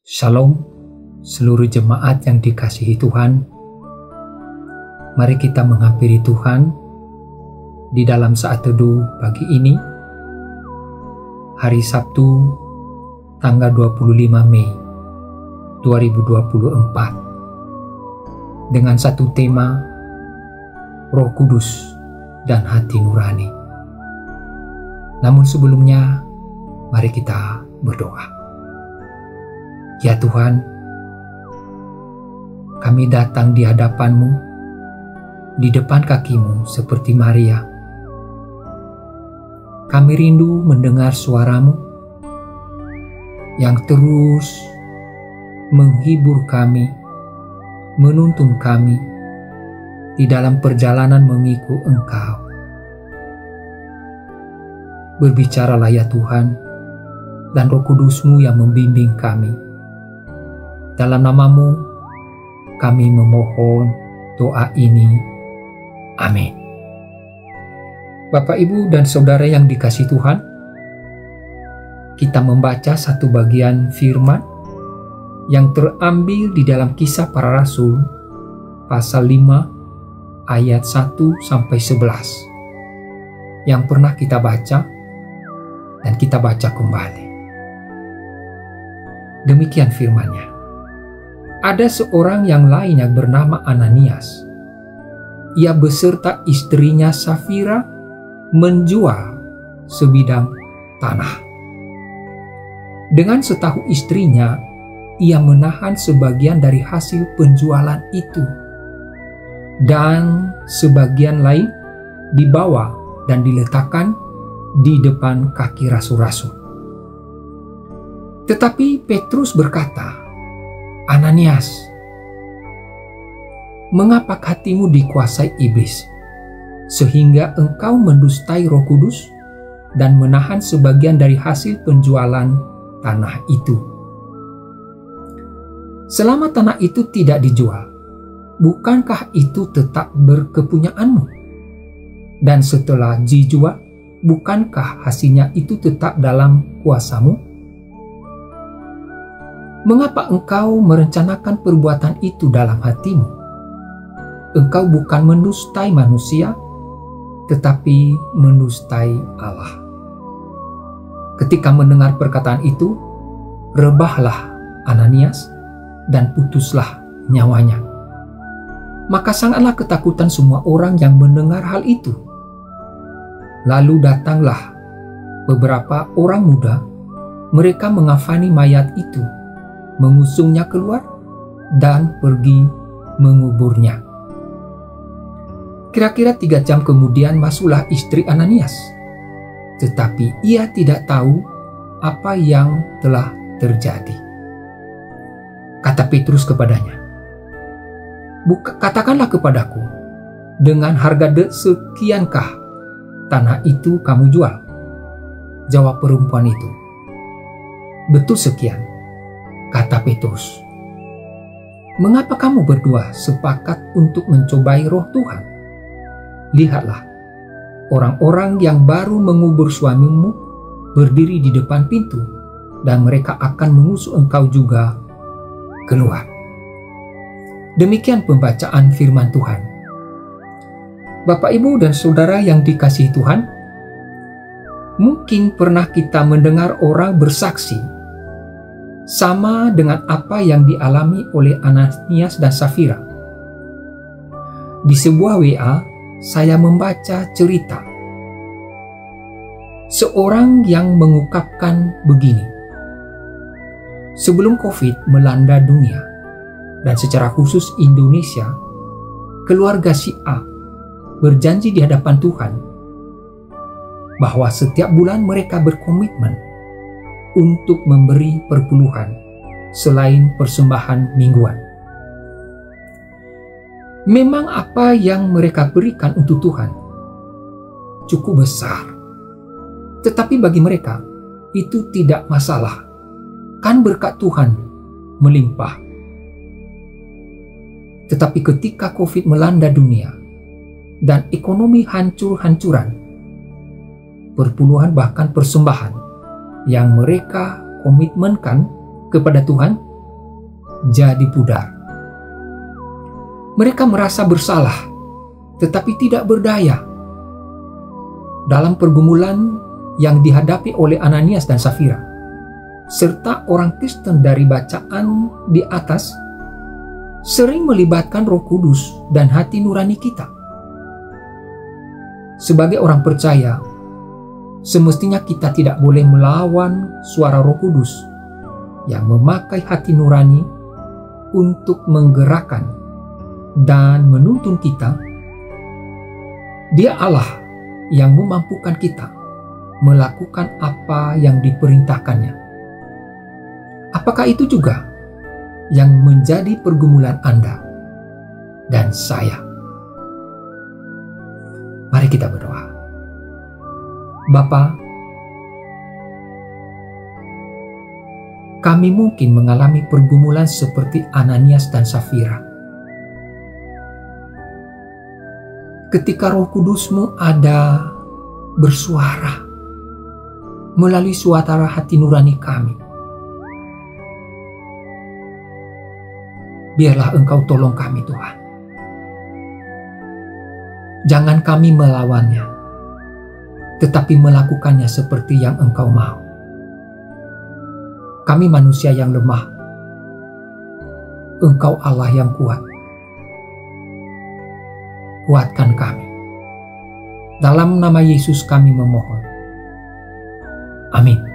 Shalom, seluruh jemaat yang dikasihi Tuhan. Mari kita menghampiri Tuhan di dalam saat teduh pagi ini, hari Sabtu, tanggal 25 Mei 2024, dengan satu tema, Roh Kudus dan Hati Nurani. Namun sebelumnya, mari kita berdoa. Ya Tuhan, kami datang di hadapan-Mu, di depan kaki-Mu seperti Maria. Kami rindu mendengar suara-Mu yang terus menghibur kami, menuntun kami di dalam perjalanan mengikut Engkau. Berbicaralah ya Tuhan, dan Roh Kudus-Mu yang membimbing kami. Dalam nama-Mu, kami memohon doa ini. Amin. Bapak, Ibu, dan Saudara yang dikasihi Tuhan, kita membaca satu bagian firman yang terambil di dalam Kisah Para Rasul, pasal 5, ayat 1-11, yang pernah kita baca dan kita baca kembali. Demikian firman-Nya. Ada seorang yang lain yang bernama Ananias. Ia beserta istrinya Safira menjual sebidang tanah. Dengan setahu istrinya, ia menahan sebagian dari hasil penjualan itu, dan sebagian lain dibawa dan diletakkan di depan kaki rasul-rasul. Tetapi Petrus berkata, Ananias, mengapa hatimu dikuasai iblis, sehingga engkau mendustai Roh Kudus dan menahan sebagian dari hasil penjualan tanah itu? Selama tanah itu tidak dijual, bukankah itu tetap berkepunyaanmu? Dan setelah dijual, bukankah hasilnya itu tetap dalam kuasamu? Mengapa engkau merencanakan perbuatan itu dalam hatimu? Engkau bukan mendustai manusia, tetapi mendustai Allah. Ketika mendengar perkataan itu, rebahlah Ananias dan putuslah nyawanya. Maka sangatlah ketakutan semua orang yang mendengar hal itu. Lalu datanglah beberapa orang muda, mereka mengafani mayat itu, mengusungnya keluar, dan pergi menguburnya. Kira-kira 3 jam kemudian masuklah istri Ananias, tetapi ia tidak tahu apa yang telah terjadi. Kata Petrus kepadanya, katakanlah kepadaku, dengan harga sekiankah tanah itu kamu jual? Jawab perempuan itu, betul sekian. Kata Petrus, mengapa kamu berdua sepakat untuk mencobai Roh Tuhan? Lihatlah, orang-orang yang baru mengubur suamimu berdiri di depan pintu, dan mereka akan mengusuk engkau juga keluar. Demikian pembacaan firman Tuhan. Bapak, Ibu, dan Saudara yang dikasihi Tuhan, mungkin pernah kita mendengar orang bersaksi sama dengan apa yang dialami oleh Ananias dan Safira. Di sebuah WA, saya membaca cerita seorang yang mengungkapkan begini. Sebelum COVID melanda dunia, dan secara khusus Indonesia, keluarga si A berjanji di hadapan Tuhan bahwa setiap bulan mereka berkomitmen untuk memberi perpuluhan selain persembahan mingguan. Memang apa yang mereka berikan untuk Tuhan cukup besar, tetapi bagi mereka itu tidak masalah, kan berkat Tuhan melimpah. Tetapi ketika COVID melanda dunia dan ekonomi hancur-hancuran, perpuluhan bahkan persembahan yang mereka komitmenkan kepada Tuhan jadi pudar. Mereka merasa bersalah, tetapi tidak berdaya. Dalam pergumulan yang dihadapi oleh Ananias dan Safira, serta orang Kristen dari bacaan di atas, sering melibatkan Roh Kudus dan hati nurani kita. Sebagai orang percaya, semestinya kita tidak boleh melawan suara Roh Kudus yang memakai hati nurani untuk menggerakkan dan menuntun kita. Dia Allah yang memampukan kita melakukan apa yang diperintahkannya. Apakah itu juga yang menjadi pergumulan Anda dan saya? Mari kita berdoa. Bapa, kami mungkin mengalami pergumulan seperti Ananias dan Safira. Ketika Roh Kudus-Mu ada bersuara melalui suara hati nurani kami, biarlah Engkau tolong kami, Tuhan. Jangan kami melawannya, tetapi melakukannya seperti yang Engkau mau. Kami manusia yang lemah, Engkau Allah yang kuat. Kuatkan kami. Dalam nama Yesus kami memohon. Amin.